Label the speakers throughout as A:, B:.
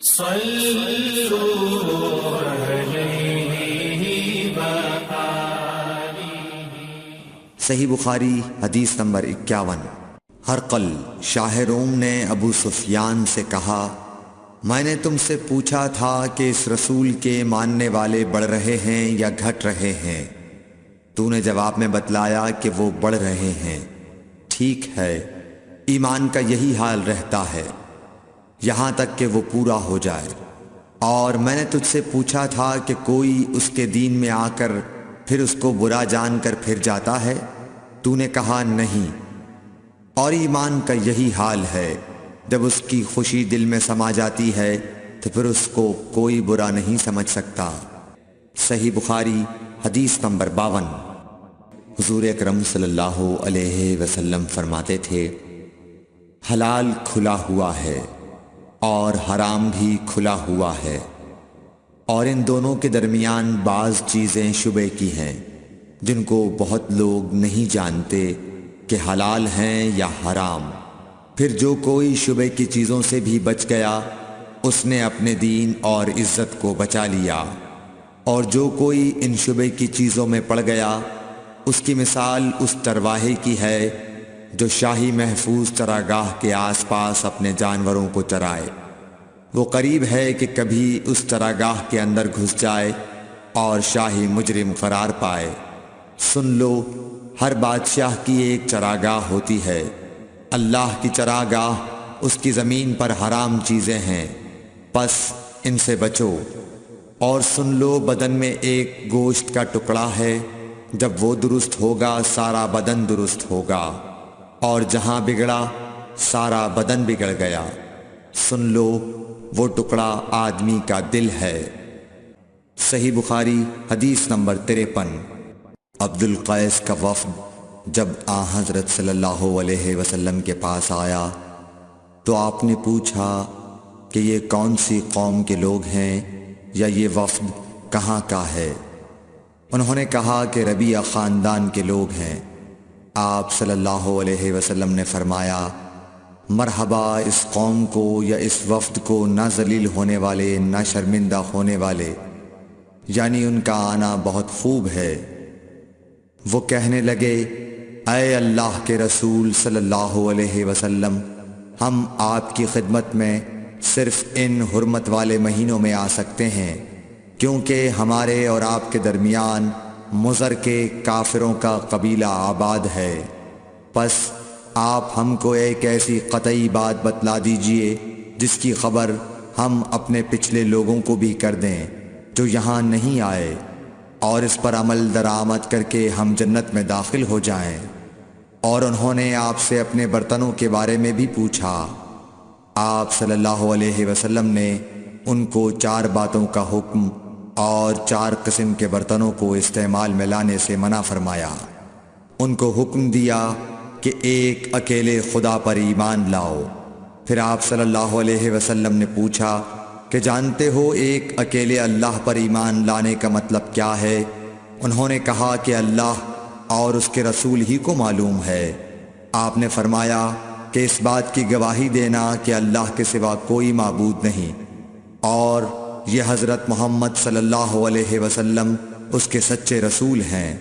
A: صحیح بخاری حدیث نمبر 51۔ ہرقل شاہ روم نے ابو سفیان سے کہا، میں نے تم سے پوچھا تھا کہ اس رسول کے ماننے والے بڑھ رہے ہیں یا گھٹ رہے ہیں؟ تو نے جواب میں بتلایا کہ وہ بڑھ رہے ہیں۔ ٹھیک ہے، ایمان کا یہی حال رہتا ہے یہاں تک کہ وہ پورا ہو جائے۔ اور میں نے تجھ سے پوچھا تھا کہ کوئی اس کے دین میں آ کر پھر اس کو برا جان کر پھر جاتا ہے؟ تو نے کہا نہیں۔ اور ایمان کا یہی حال ہے، جب اس کی خوشی دل میں سما جاتی ہے تو پھر اس کو کوئی برا نہیں سمجھ سکتا۔ صحیح بخاری حدیث نمبر 52۔ حضور اکرم صلی اللہ علیہ وسلم فرماتے تھے، حلال کھلا ہوا ہے اور حرام بھی کھلا ہوا ہے، اور ان دونوں کے درمیان بعض چیزیں شبے کی ہیں جن کو بہت لوگ نہیں جانتے کہ حلال ہیں یا حرام۔ پھر جو کوئی شبے کی چیزوں سے بھی بچ گیا اس نے اپنے دین اور عزت کو بچا لیا، اور جو کوئی ان شبے کی چیزوں میں پڑ گیا اس کی مثال اس چرواہے کی ہے جو شاہی محفوظ چراگاہ کے آس پاس اپنے جانوروں کو چرائے۔ وہ قریب ہے کہ کبھی اس چراگاہ کے اندر گھس جائے اور شاہی مجرم قرار پائے۔ سن لو، ہر بادشاہ کی ایک چراگاہ ہوتی ہے، اللہ کی چراگاہ اس کی زمین پر حرام چیزیں ہیں، پس ان سے بچو۔ اور سن لو، بدن میں ایک گوشت کا ٹکڑا ہے، جب وہ درست ہوگا سارا بدن درست ہوگا، اور جہاں بگڑا سارا بدن بگڑ گیا۔ سن لو، وہ ٹکڑا آدمی کا دل ہے۔ صحیح بخاری حدیث نمبر 53۔ عبد القیس کا وفد جب حضرت صلی اللہ علیہ وسلم کے پاس آیا تو آپ نے پوچھا کہ یہ کون سی قوم کے لوگ ہیں یا یہ وفد کہاں کا ہے؟ انہوں نے کہا کہ ربیعہ خاندان کے لوگ ہیں۔ آپ صلی اللہ علیہ وسلم نے فرمایا، مرحبا اس قوم کو یا اس وفد کو، نہ ذلیل ہونے والے نہ شرمندہ ہونے والے، یعنی ان کا آنا بہت خوب ہے۔ وہ کہنے لگے، اے اللہ کے رسول صلی اللہ علیہ وسلم، ہم آپ کی خدمت میں صرف ان حرمت والے مہینوں میں آ سکتے ہیں، کیونکہ ہمارے اور آپ کے درمیان مضر کے کافروں کا قبیلہ آباد ہے۔ پس آپ ہم کو ایک ایسی قطعی بات بتلا دیجئے جس کی خبر ہم اپنے پچھلے لوگوں کو بھی کر دیں جو یہاں نہیں آئے، اور اس پر عمل درآمد کر کے ہم جنت میں داخل ہو جائیں۔ اور انہوں نے آپ سے اپنے برتنوں کے بارے میں بھی پوچھا۔ آپ صلی اللہ علیہ وسلم نے ان کو 4 باتوں کا حکم اور 4 قسم کے برتنوں کو استعمال میں لانے سے منع فرمایا۔ ان کو حکم دیا کہ ایک اکیلے خدا پر ایمان لاؤ۔ پھر آپ صلی اللہ علیہ وسلم نے پوچھا کہ جانتے ہو ایک اکیلے اللہ پر ایمان لانے کا مطلب کیا ہے؟ انہوں نے کہا کہ اللہ اور اس کے رسول ہی کو معلوم ہے۔ آپ نے فرمایا کہ اس بات کی گواہی دینا کہ اللہ کے سوا کوئی معبود نہیں، اور یہ حضرت محمد صلی اللہ علیہ وسلم اس کے سچے رسول ہیں،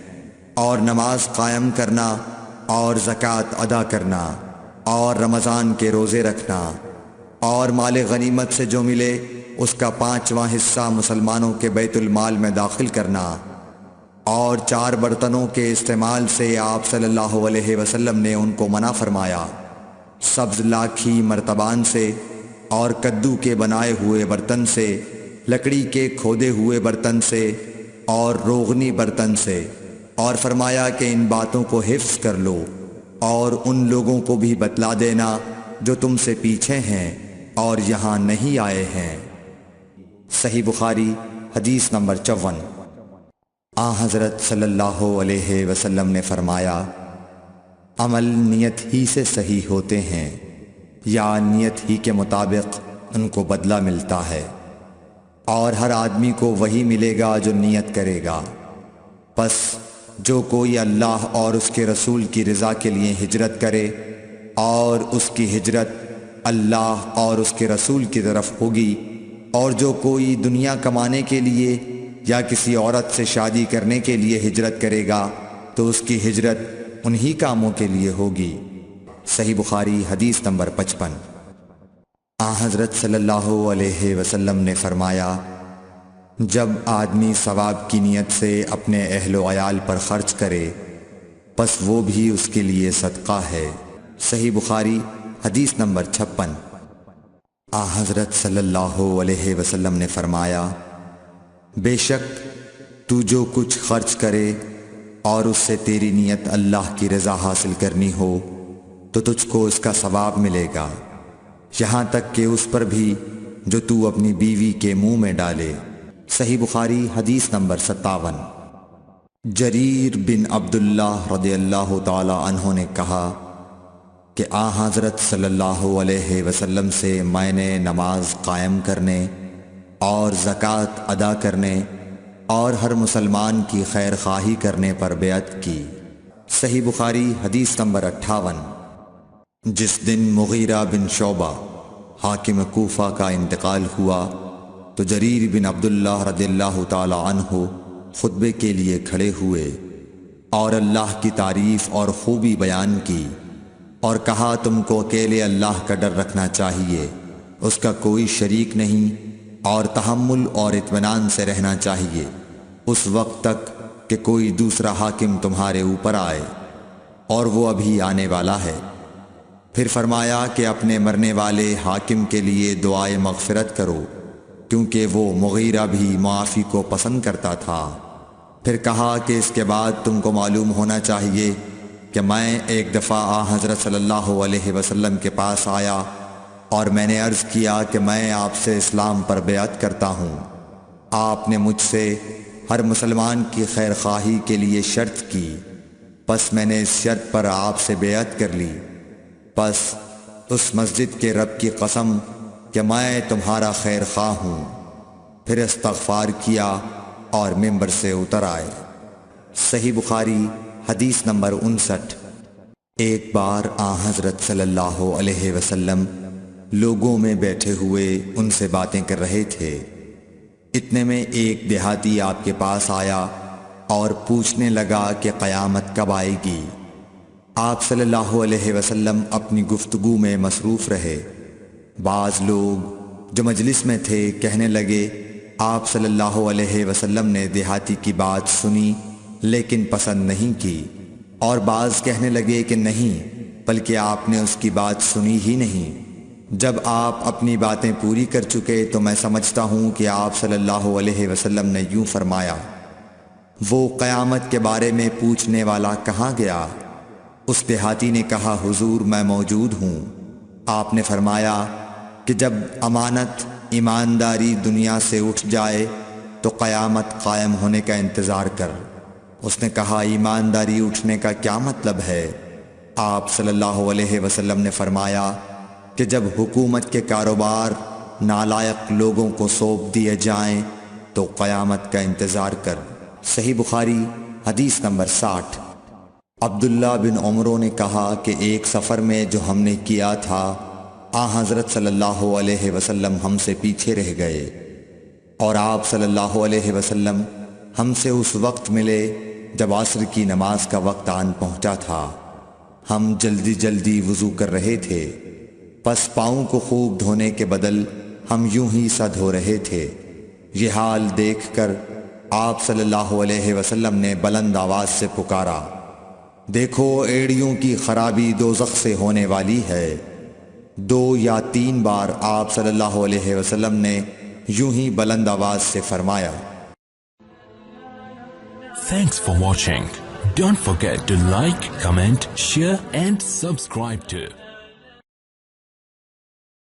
A: اور نماز قائم کرنا اور زکوٰۃ ادا کرنا اور رمضان کے روزے رکھنا، اور مال غنیمت سے جو ملے اس کا 5واں حصہ مسلمانوں کے بیت المال میں داخل کرنا، اور 4 برتنوں کے استعمال سے آپ صلی اللہ علیہ وسلم نے ان کو منع فرمایا، سبز لاکھی مرتبان سے اور کدو کے بنائے ہوئے برتن سے، لکڑی کے کھودے ہوئے برتن سے اور روغنی برتن سے، اور فرمایا کہ ان باتوں کو حفظ کر لو اور ان لوگوں کو بھی بتلا دینا جو تم سے پیچھے ہیں اور یہاں نہیں آئے ہیں۔ صحیح بخاری حدیث نمبر 54۔ حضرت صلی اللہ علیہ وسلم نے فرمایا، عمل نیت ہی سے صحیح ہوتے ہیں یا نیت ہی کے مطابق ان کو بدلہ ملتا ہے، اور ہر آدمی کو وہی ملے گا جو نیت کرے گا۔ پس جو کوئی اللہ اور اس کے رسول کی رضا کے لیے ہجرت کرے اور اس کی ہجرت اللہ اور اس کے رسول کی طرف ہوگی اور جو کوئی دنیا کمانے کے لیے یا کسی عورت سے شادی کرنے کے لیے ہجرت کرے گا تو اس کی ہجرت انہی کاموں کے لیے ہوگی۔ صحیح بخاری حدیث نمبر 55۔ حضرت صلی اللہ علیہ وسلم نے فرمایا، جب آدمی ثواب کی نیت سے اپنے اہل و عیال پر خرچ کرے پس وہ بھی اس کے لیے صدقہ ہے۔ صحیح بخاری حدیث نمبر 56۔ حضرت صلی اللہ علیہ وسلم نے فرمایا، بے شک تو جو کچھ خرچ کرے اور اس سے تیری نیت اللہ کی رضا حاصل کرنی ہو تو تجھ کو اس کا ثواب ملے گا، یہاں تک کہ اس پر بھی جو تو اپنی بیوی کے منہ میں ڈالے۔ صحیح بخاری حدیث نمبر 57۔ جریر بن عبداللہ رضی اللہ تعالی عنہ نے کہا کہ حضرت صلی اللہ علیہ وسلم سے میں نے نماز قائم کرنے اور زکوٰۃ ادا کرنے اور ہر مسلمان کی خیر خواہی کرنے پر بیعت کی۔ صحیح بخاری حدیث نمبر 58۔ جس دن مغیرہ بن شعبہ حاکم کوفہ کا انتقال ہوا تو جریر بن عبداللہ رضی اللہ تعالی عنہ خطبے کے لیے کھڑے ہوئے اور اللہ کی تعریف اور خوبی بیان کی اور کہا، تم کو اکیلے اللہ کا ڈر رکھنا چاہیے، اس کا کوئی شریک نہیں، اور تحمل اور اطمینان سے رہنا چاہیے اس وقت تک کہ کوئی دوسرا حاکم تمہارے اوپر آئے، اور وہ ابھی آنے والا ہے۔ پھر فرمایا کہ اپنے مرنے والے حاکم کے لیے دعائے مغفرت کرو، کیونکہ وہ مغیرہ بھی معافی کو پسند کرتا تھا۔ پھر کہا کہ اس کے بعد تم کو معلوم ہونا چاہیے کہ میں ایک دفعہ حضرت صلی اللہ علیہ وسلم کے پاس آیا اور میں نے عرض کیا کہ میں آپ سے اسلام پر بیعت کرتا ہوں۔ آپ نے مجھ سے ہر مسلمان کی خیر خواہی کے لیے شرط کی، پس میں نے اس شرط پر آپ سے بیعت کر لی۔ پس اس مسجد کے رب کی قسم کہ میں تمہارا خیر خواہ ہوں۔ پھر استغفار کیا اور ممبر سے اتر آئے۔ صحیح بخاری حدیث نمبر 59۔ ایک بار حضرت صلی اللہ علیہ وسلم لوگوں میں بیٹھے ہوئے ان سے باتیں کر رہے تھے، اتنے میں ایک دیہاتی آپ کے پاس آیا اور پوچھنے لگا کہ قیامت کب آئے گی۔ آپ صلی اللہ علیہ وسلم اپنی گفتگو میں مصروف رہے۔ بعض لوگ جو مجلس میں تھے کہنے لگے، آپ صلی اللہ علیہ وسلم نے دیہاتی کی بات سنی لیکن پسند نہیں کی، اور بعض کہنے لگے کہ نہیں بلکہ آپ نے اس کی بات سنی ہی نہیں۔ جب آپ اپنی باتیں پوری کر چکے تو میں سمجھتا ہوں کہ آپ صلی اللہ علیہ وسلم نے یوں فرمایا، وہ قیامت کے بارے میں پوچھنے والا کہاں گیا؟ اس دیہاتی نے کہا، حضور میں موجود ہوں۔ آپ نے فرمایا کہ جب امانت ایمانداری دنیا سے اٹھ جائے تو قیامت قائم ہونے کا انتظار کر۔ اس نے کہا، ایمانداری اٹھنے کا کیا مطلب ہے؟ آپ صلی اللہ علیہ وسلم نے فرمایا کہ جب حکومت کے کاروبار نالائق لوگوں کو سونپ دیے جائیں تو قیامت کا انتظار کر۔ صحیح بخاری حدیث نمبر 60۔ عبداللہ بن عمرو نے کہا کہ ایک سفر میں جو ہم نے کیا تھا حضرت صلی اللہ علیہ وسلم ہم سے پیچھے رہ گئے، اور آپ صلی اللہ علیہ وسلم ہم سے اس وقت ملے جب عصر کی نماز کا وقت آن پہنچا تھا۔ ہم جلدی جلدی وضو کر رہے تھے، پس پاؤں کو خوب دھونے کے بدل ہم یوں ہی سا دھو رہے تھے۔ یہ حال دیکھ کر آپ صلی اللہ علیہ وسلم نے بلند آواز سے پکارا، دیکھو ایڑیوں کی خرابی دوزخ سے ہونے والی ہے۔ 2 یا 3 بار آپ صلی اللہ علیہ وسلم نے یوں ہی بلند آواز سے فرمایا۔
B: Thanks for watching. Don't forget to like, comment, share and subscribe to